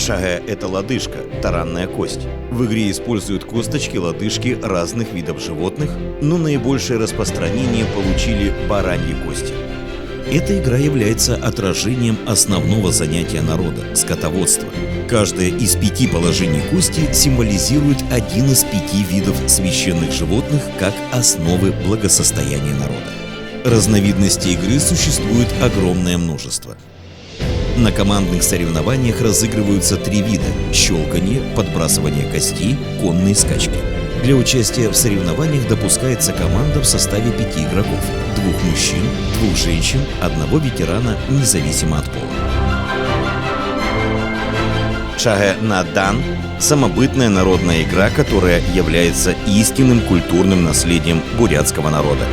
Шагэ – это лодыжка, таранная кость. В игре используют косточки, лодыжки разных видов животных, но наибольшее распространение получили бараньи кости. Эта игра является отражением основного занятия народа – скотоводства. Каждое из 5 положений кости символизирует один из 5 видов священных животных как основы благосостояния народа. Разновидностей игры существует огромное множество. На командных соревнованиях разыгрываются 3 вида – щелканье, подбрасывание костей, конные скачки. Для участия в соревнованиях допускается команда в составе 5 игроков – 2 мужчин, 2 женщин, 1 ветерана, независимо от пола. Шагэ Надан – самобытная народная игра, которая является истинным культурным наследием бурятского народа.